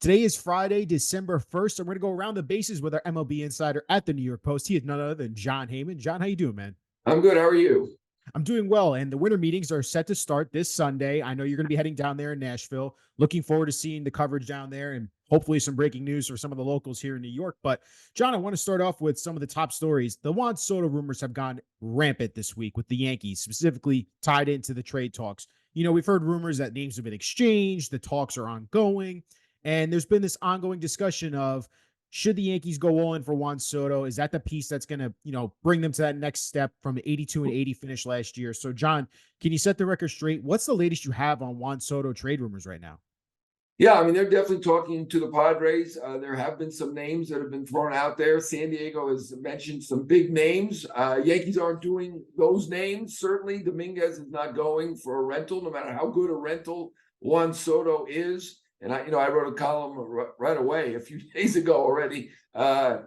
Today is Friday, December 1st, and we're going to go around the bases with our MLB insider at the New York Post. He is none other than Jon Heyman. Jon, how you doing, man? I'm good. How are you? I'm doing well, and the winter meetings are set to start this Sunday. I know you're going to be heading down there in Nashville. Looking forward to seeing the coverage down there and hopefully some breaking news for some of the locals here in New York. But, Jon, I want to start off with some of the top stories. The Juan Soto rumors have gone rampant this week with the Yankees, specifically tied into the trade talks. We've heard rumors that names have been exchanged, the talks are ongoing, and there's been this ongoing discussion of should the Yankees go all in for Juan Soto? Is that the piece that's going to, bring them to that next step from the 82 and 80 finish last year? So, Jon, can you set the record straight? What's the latest you have on Juan Soto trade rumors right now? Yeah, I mean, they're definitely talking to the Padres. There have been some names that have been thrown out there. San Diego has mentioned some big names. Yankees aren't doing those names. Certainly, Dominguez is not going for a rental, no matter how good a rental Juan Soto is. And I wrote a column right away a few days ago already,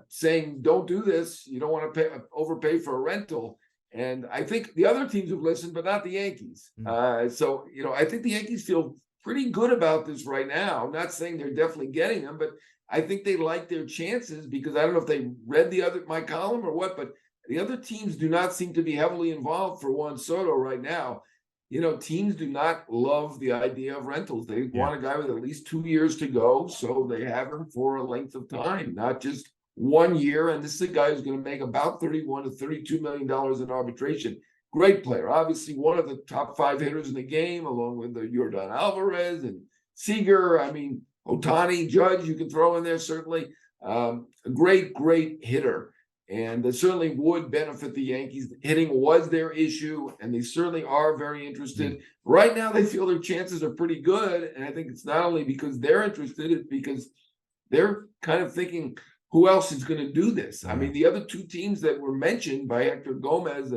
saying don't do this. You don't want to overpay for a rental. And I think the other teams have listened, but not the Yankees. So I think the Yankees feel pretty good about this right now. I'm not saying they're definitely getting them, but I think they like their chances because I don't know if they read my column or what, but the other teams do not seem to be heavily involved for Juan Soto right now. Teams do not love the idea of rentals. They want a guy with at least 2 years to go, so they have him for a length of time, not just 1 year. And this is a guy who's going to make about $31 to $32 million in arbitration. Great player, obviously one of the top 5 hitters in the game, along with Yordan Alvarez and Seager. I mean, Ohtani, Judge, you can throw in there certainly. A great hitter. And that certainly would benefit the Yankees. Hitting was their issue, and they certainly are very interested. Right now, they feel their chances are pretty good. And I think it's not only because they're interested, it's because they're kind of thinking, who else is going to do this? I mean, the other 2 teams that were mentioned by Hector Gomez,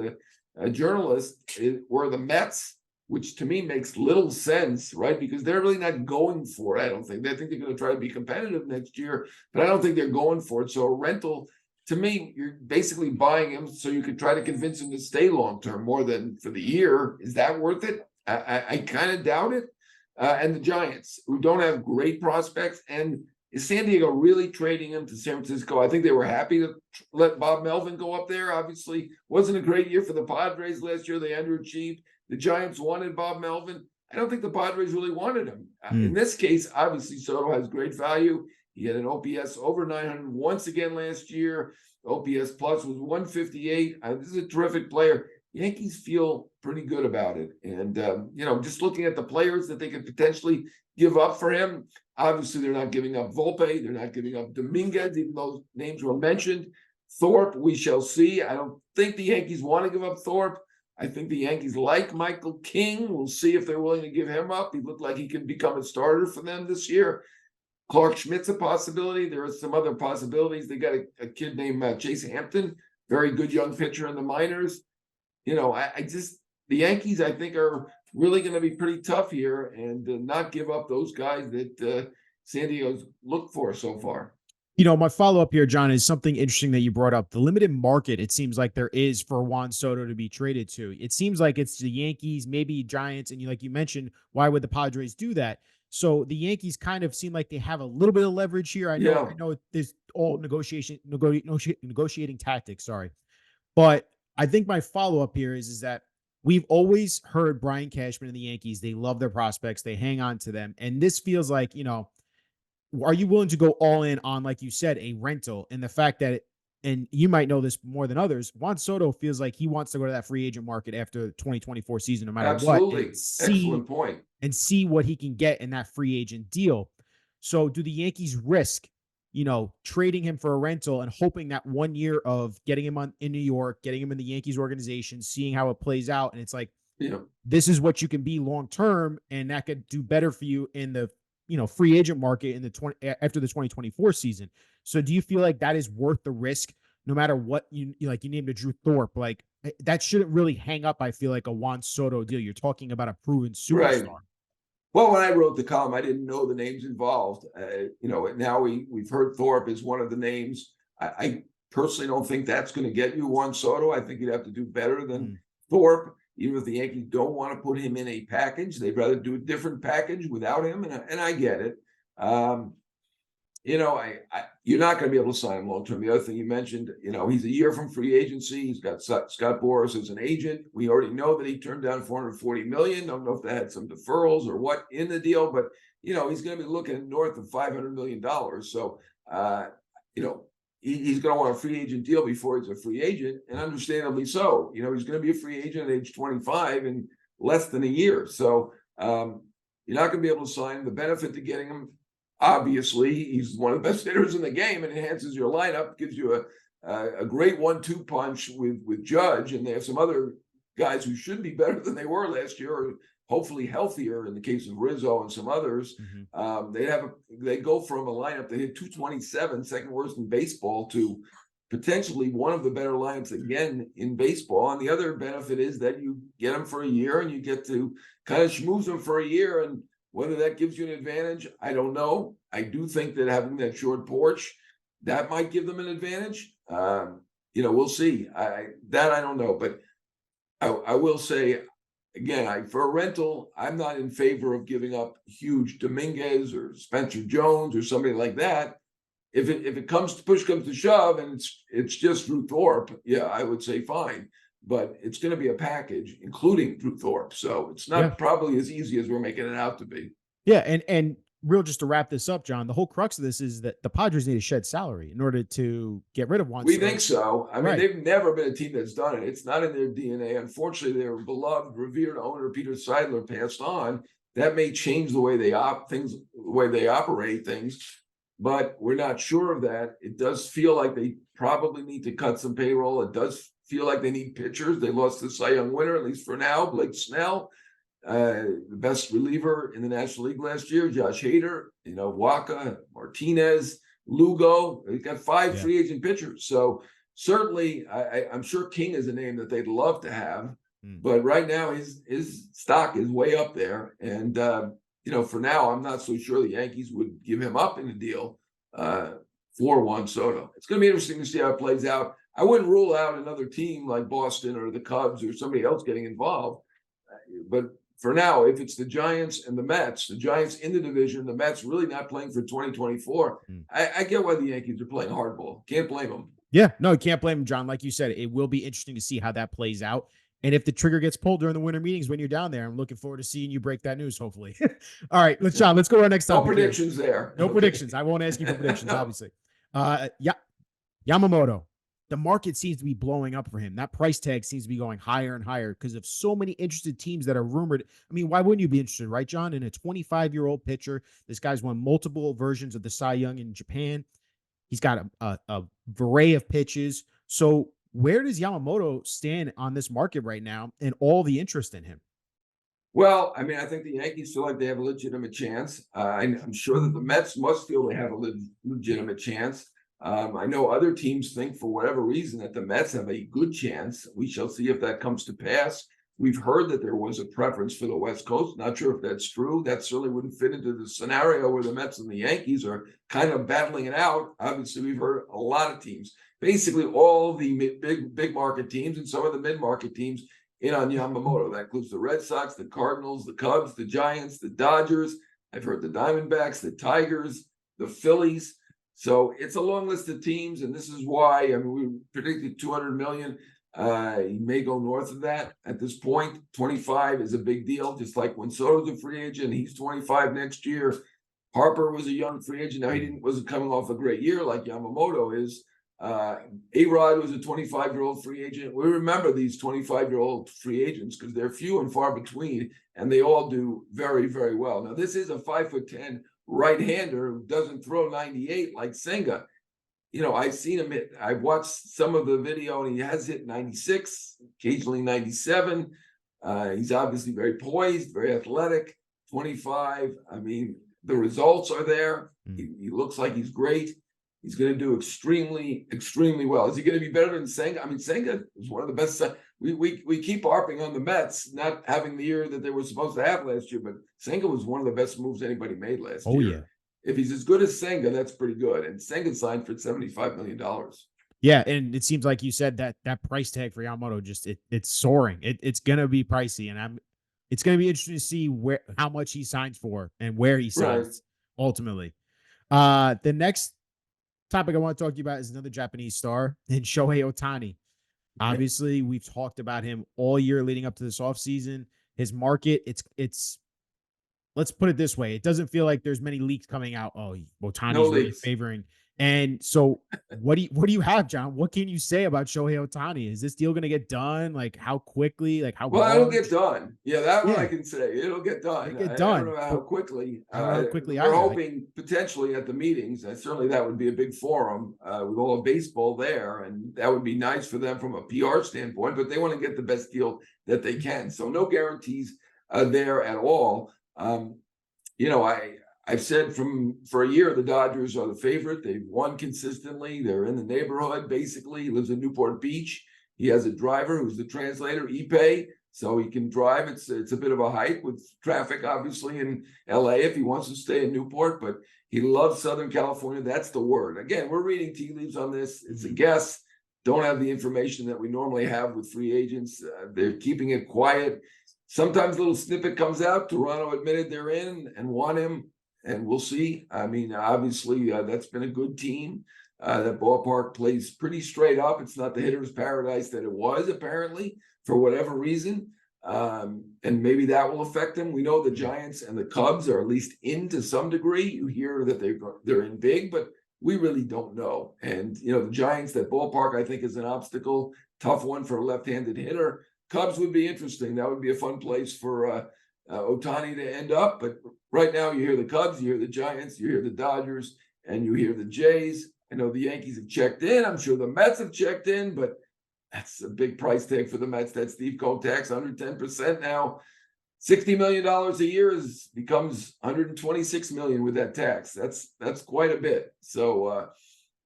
a journalist, were the Mets, which to me makes little sense, right? Because they're really not going for it, I don't think. They think they're going to try to be competitive next year, but I don't think they're going for it. So a rental, to me, you're basically buying him so you could try to convince him to stay long-term more than for the year. Is that worth it? I kind of doubt it. And the Giants, who don't have great prospects, and is San Diego really trading him to San Francisco? I think they were happy to let Bob Melvin go up there. Obviously, wasn't a great year for the Padres last year. They underachieved. The Giants wanted Bob Melvin. I don't think the Padres really wanted him. In this case, obviously, Soto has great value. He had an OPS over 900 once again last year. OPS plus was 158. This is a terrific player. Yankees feel pretty good about it. And, just looking at the players that they could potentially give up for him, obviously they're not giving up Volpe. They're not giving up Dominguez, even though names were mentioned. Thorpe, we shall see. I don't think the Yankees want to give up Thorpe. I think the Yankees like Michael King. We'll see if they're willing to give him up. He looked like he can become a starter for them this year. Clark Schmidt's a possibility. There are some other possibilities. They got a kid named Chase Hampton, very good young pitcher in the minors. The Yankees, I think, are really going to be pretty tough here and not give up those guys that San Diego's looked for so far. My follow-up here, Jon, is something interesting that you brought up. The limited market, it seems like there is for Juan Soto to be traded to. It seems like it's the Yankees, maybe Giants, and like you mentioned, why would the Padres do that? So the Yankees kind of seem like they have a little bit of leverage here. I know there's all negotiating tactics, sorry. But I think my follow-up here is that we've always heard Brian Cashman and the Yankees, they love their prospects, they hang on to them. And this feels like, are you willing to go all in on, like you said, a rental? And the fact that, and you might know this more than others, Juan Soto feels like he wants to go to that free agent market after the 2024 season, no matter Absolutely. what. Excellent point. And see what he can get in that free agent deal. So do the Yankees risk, trading him for a rental and hoping that 1 year of getting him in New York, getting him in the Yankees organization, seeing how it plays out, and it's like, this is what you can be long term, and that could do better for you in the free agent market in the after the 2024 season. So do you feel like that is worth the risk, no matter what you named a Drew Thorpe? Like, that shouldn't really hang up, I feel like, a Juan Soto deal. You're talking about a proven superstar. Right. Well, when I wrote the column, I didn't know the names involved. Now we've heard Thorpe is one of the names. I personally don't think that's going to get you Juan Soto. I think you'd have to do better than Thorpe. Even if the Yankees don't want to put him in a package, they'd rather do a different package without him, and I get it. you're not going to be able to sign him long term. The other thing you mentioned, he's a year from free agency. He's got Scott Boras as an agent. We already know that he turned down 440 million. Don't know if that had some deferrals or what in the deal, but he's going to be looking north of $500 million. So, he's going to want a free agent deal before he's a free agent, and understandably so. He's going to be a free agent at age 25 in less than a year. So, you're not going to be able to sign him. The benefit to getting him, obviously, he's one of the best hitters in the game and enhances your lineup, gives you a great 1-2 punch with Judge, and they have some other guys who should be better than they were last year, or hopefully healthier in the case of Rizzo and some others. They go from a lineup that hit 227, second worst in baseball, to potentially one of the better lineups again in baseball. And the other benefit is that you get them for a year and you get to kind of schmooze them for a year. And whether that gives you an advantage, I don't know. I do think that having that short porch, that might give them an advantage. We'll see. I don't know. But I will say, again, for a rental, I'm not in favor of giving up huge Dominguez or Spencer Jones or somebody like that. If it comes to push comes to shove and it's just Drew Thorpe, yeah, I would say fine. But it's going to be a package, including Drew Thorpe. So it's not probably as easy as we're making it out to be. Yeah, and real, just to wrap this up, John, the whole crux of this is that the Padres need to shed salary in order to get rid of Juan Soto. We think so. I mean, they've never been a team that's done it. It's not in their DNA. Unfortunately, their beloved, revered owner, Peter Seidler, passed on. That may change the way they operate things, but we're not sure of that. It does feel like they probably need to cut some payroll. It does feel like they need pitchers. They lost the Cy Young winner, at least for now, Blake Snell. The best reliever in the National League last year, Josh Hader, Waka, Martinez, Lugo. They've got 5 free agent pitchers. So certainly, I'm sure King is a name that they'd love to have. But right now, his stock is way up there. And, for now, I'm not so sure the Yankees would give him up in a deal for Juan Soto. It's going to be interesting to see how it plays out. I wouldn't rule out another team like Boston or the Cubs or somebody else getting involved. But for now, if it's the Giants and the Mets in the division, the Mets really not playing for 2024, I get why the Yankees are playing hardball. Can't blame them. Yeah, no, you can't blame them, John. Like you said, it will be interesting to see how that plays out. And if the trigger gets pulled during the winter meetings when you're down there, I'm looking forward to seeing you break that news, hopefully. All right, let's go to our next topic. No predictions there. No predictions. I won't ask you for predictions, obviously. Yamamoto. The market seems to be blowing up for him. That price tag seems to be going higher and higher because of so many interested teams that are rumored. I mean, why wouldn't you be interested, right, John? In a 25-year-old pitcher, this guy's won multiple versions of the Cy Young in Japan. He's got a array of pitches. So where does Yamamoto stand on this market right now and all the interest in him? Well, I mean, I think the Yankees feel like they have a legitimate chance. I'm sure that the Mets must feel they have a legitimate chance. I know other teams think, for whatever reason, that the Mets have a good chance. We shall see if that comes to pass. We've heard that there was a preference for the West Coast. Not sure if that's true. That certainly wouldn't fit into the scenario where the Mets and the Yankees are kind of battling it out. Obviously, we've heard a lot of teams, basically all the big market teams and some of the mid-market teams in on Yamamoto. That includes the Red Sox, the Cardinals, the Cubs, the Giants, the Dodgers. I've heard the Diamondbacks, the Tigers, the Phillies. So it's a long list of teams, and this is why, I mean, we predicted 200 million. He may go north of that at this point. 25 is a big deal, just like when Soto's a free agent, he's 25 next year. Harper was a young free agent. Now he wasn't coming off a great year like Yamamoto is. A-Rod was a 25-year-old free agent. We remember these 25-year-old free agents because they're few and far between, and they all do very, very well. Now, this is a 5'10" right-hander who doesn't throw 98 like Senga. I've seen him I've watched some of the video, and he has hit 96, occasionally 97. He's obviously very poised, very athletic. 25. I mean, the results are there. He looks like he's great. He's going to do extremely, extremely well. Is he going to be better than Senga? I mean, Senga was one of the best. We keep harping on the Mets not having the year that they were supposed to have last year, but Senga was one of the best moves anybody made last year. Yeah. If he's as good as Senga, that's pretty good. And Senga signed for $75 million. Yeah, and it seems like you said that price tag for Yamamoto it's soaring. It's going to be pricey, and it's going to be interesting to see how much he signs for and where he signs ultimately. The next topic I want to talk to you about is another Japanese star in Shohei Ohtani. Obviously, we've talked about him all year leading up to this offseason. His market, it's let's put it this way. It doesn't feel like there's many leaks coming out. Oh, No Otani's really leaks. favoring. And so what do you have, John? What can you say about Shohei Ohtani? Is this deal going to get done? Like how quickly? Like how Well, it'll get large? done. Yeah, that one I Yeah, can say. It'll get it'll done. get I don't done. know how But quickly. I don't know how quickly We're either. hoping potentially at the meetings. Certainly, that would be a big forum with all of baseball there, and that would be nice for them from a PR standpoint. But they want to get the best deal that they can. So no guarantees there at all. You know, I've said for a year the Dodgers are the favorite. They've won consistently. They're in the neighborhood basically. He lives in Newport Beach. He has a driver who's the translator, Ipe, so he can drive. It's a bit of a hike with traffic, obviously, in LA if he wants to stay in Newport, but he loves Southern California. That's the word. Again, we're reading tea leaves on this. It's a guess. Don't have the information that we normally have with free agents. They're keeping it quiet. Sometimes a little snippet comes out. Toronto admitted they're in and want him, and we'll see. I mean, obviously, that's been a good team. That ballpark plays pretty straight up. It's not the hitter's paradise that it was, apparently, for whatever reason. And maybe that will affect them. We know the Giants and the Cubs are at least in to some degree. You hear that they're in big, but we really don't know. And, you know, the Giants, that ballpark, I think, is an obstacle. Tough one for a left-handed hitter. Cubs would be interesting. That would be a fun place for Ohtani to end up. But right now, you hear the Cubs, you hear the Giants, you hear the Dodgers, and you hear the Jays. I know the Yankees have checked in. I'm sure the Mets have checked in, but that's a big price tag for the Mets. That Steve Cohen tax, 110% now. $60 million a year becomes $126 million with that tax. That's quite a bit. So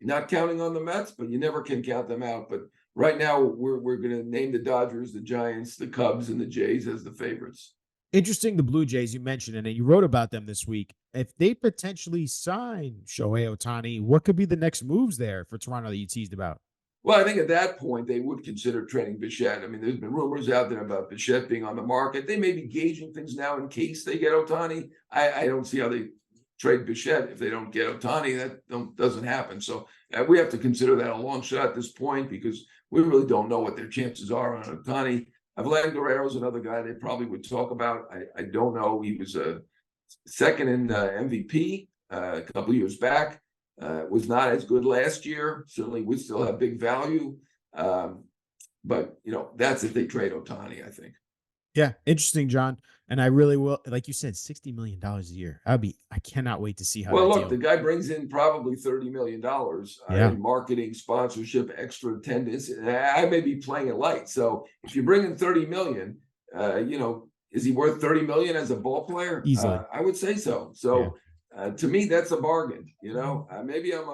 not counting on the Mets, but you never can count them out. But right now, we're going to name the Dodgers, the Giants, the Cubs, and the Jays as the favorites. interesting, the Blue Jays you mentioned, and you wrote about them this week. If they potentially sign Shohei Ohtani, what could be the next moves there for Toronto that you teased about? Well, I think at that point they would consider trading Bichette. I mean, there's been rumors out there about Bichette being on the market. They may be gauging things now in case they get Ohtani. I don't see how they trade Bichette if they don't get Ohtani. That doesn't happen. So we have to consider that a long shot at this point because we really don't know what their chances are on Ohtani. Vlad Guerrero's another guy they probably would talk about. I don't know. He was a second in MVP a couple of years back. Was not as good last year. Certainly would still have big value. But, you know, that's if they trade Ohtani, I think. Yeah, interesting, John. And I really will, like you said, $60 million a year. I cannot wait to see how Well, that look, the deal. guy brings in probably $30 million Yeah, in marketing, sponsorship, extra attendance. I may be playing it light. So if you bring in 30 million, you know, is he worth 30 million as a ball player? easily. I would say so. Yeah. So to me, that's a bargain. You know, maybe I'm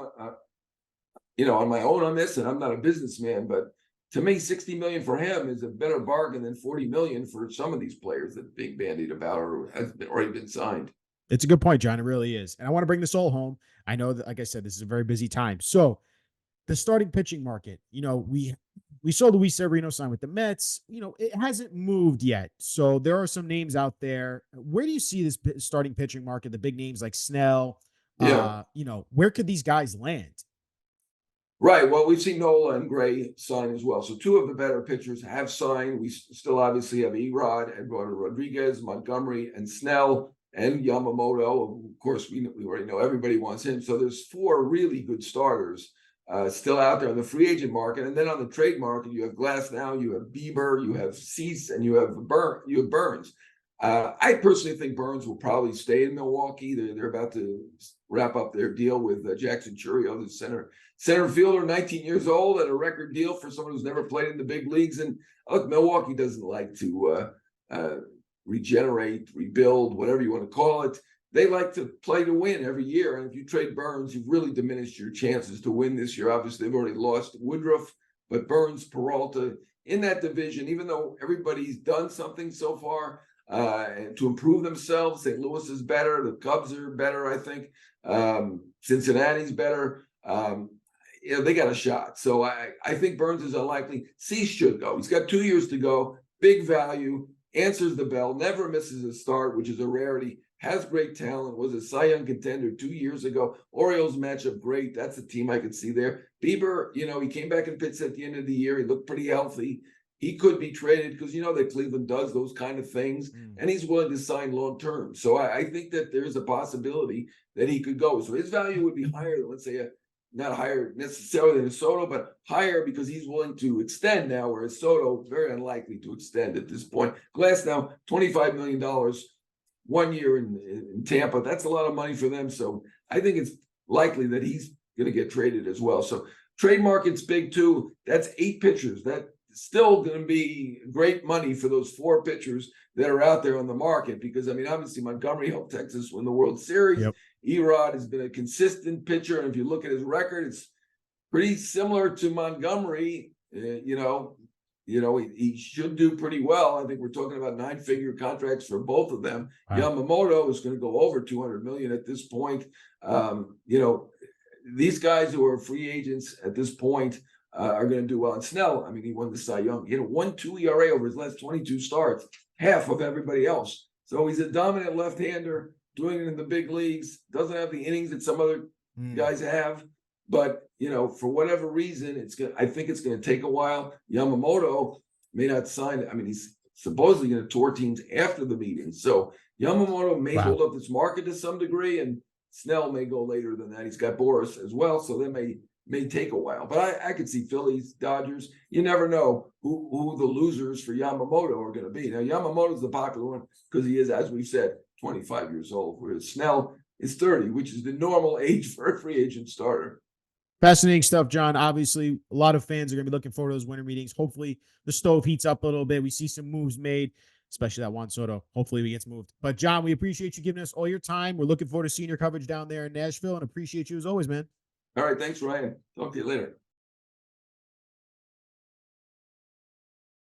you know, on my own on this, and I'm not a businessman, but to me, 60 million for him is a better bargain than 40 million for some of these players that are being bandied about or has already been signed. It's a good point, John. It really is. And I want to bring this all home. I know that, like I said, this is a very busy time. So the starting pitching market, we saw Luis Severino sign with the Mets. It hasn't moved yet. So there are some names out there. Where do you see this starting pitching market? The big names like Snell. Yeah. Where could these guys land? Right. Well, we've seen Nola and Gray sign as well. So two of the better pitchers have signed. We still obviously have Erod, Eduardo Rodriguez, Montgomery, and Snell, and Yamamoto. Of course, we already know everybody wants him. So there's four really good starters still out there on the free agent market. And then on the trade market, you have Glass now, you have Bieber, you have Cease, and you have Burns. I personally think Burns will probably stay in Milwaukee. They're about to wrap up their deal with Jackson Churio, the center fielder, 19 years old, at a record deal for someone who's never played in the big leagues. And look, Milwaukee doesn't like to regenerate, rebuild, whatever you want to call it. They like to play to win every year. And if you trade Burns, you've really diminished your chances to win this year. Obviously, they've already lost Woodruff, but Burns, Peralta in that division, even though everybody's done something so far, to improve themselves. St. Louis is better. The Cubs are better, I think. Cincinnati's better. They got a shot. So I think Burns is unlikely. Cease should go. He's got 2 years to go. Big value. Answers the bell. Never misses a start, which is a rarity. has great talent, was a Cy Young contender 2 years ago. Orioles matchup great. That's a team I could see there. Bieber, he came back and pitched at the end of the year. He looked pretty healthy. He could be traded because that Cleveland does those kind of things, and he's willing to sign long term. So I think that there's a possibility that he could go. So his value would be higher than, let's say, not higher necessarily than Soto, but higher because he's willing to extend now, whereas Soto, very unlikely to extend at this point. Glass now, $25 million 1 year in Tampa. That's a lot of money for them. So I think it's likely that he's going to get traded as well. So trade market's big too. That's 8 pitchers. That's still going to be great money for those 4 pitchers that are out there on the market because, obviously Montgomery helped Texas win the World Series. Yep. Erod has been a consistent pitcher. And if you look at his record, it's pretty similar to Montgomery. He should do pretty well. I think we're talking about 9-figure contracts for both of them. Wow. Yamamoto is going to go over $200 million at this point. These guys who are free agents at this point are going to do well. And Snell, he won the Cy Young. 1.2 ERA over his last 22 starts, half of everybody else. So he's a dominant left-hander, doing it in the big leagues. Doesn't have the innings that some other guys have. But, for whatever reason, I think it's going to take a while. Yamamoto may not sign. He's supposedly going to tour teams after the meeting. So Yamamoto may hold up this market to some degree, and Snell may go later than that. He's got Boris as well, so that may take a while. But I could see Phillies, Dodgers. You never know who the losers for Yamamoto are going to be. Now, Yamamoto's the popular one because he is, as we've said, 25 years old, whereas Snell is 30, which is the normal age for a free agent starter. Fascinating stuff, John. Obviously, a lot of fans are going to be looking forward to those winter meetings. Hopefully, the stove heats up a little bit. We see some moves made, especially that Juan Soto. Hopefully, he gets moved. But, John, we appreciate you giving us all your time. We're looking forward to seeing your coverage down there in Nashville and appreciate you as always, man. All right. Thanks, Ryan. Talk to you later.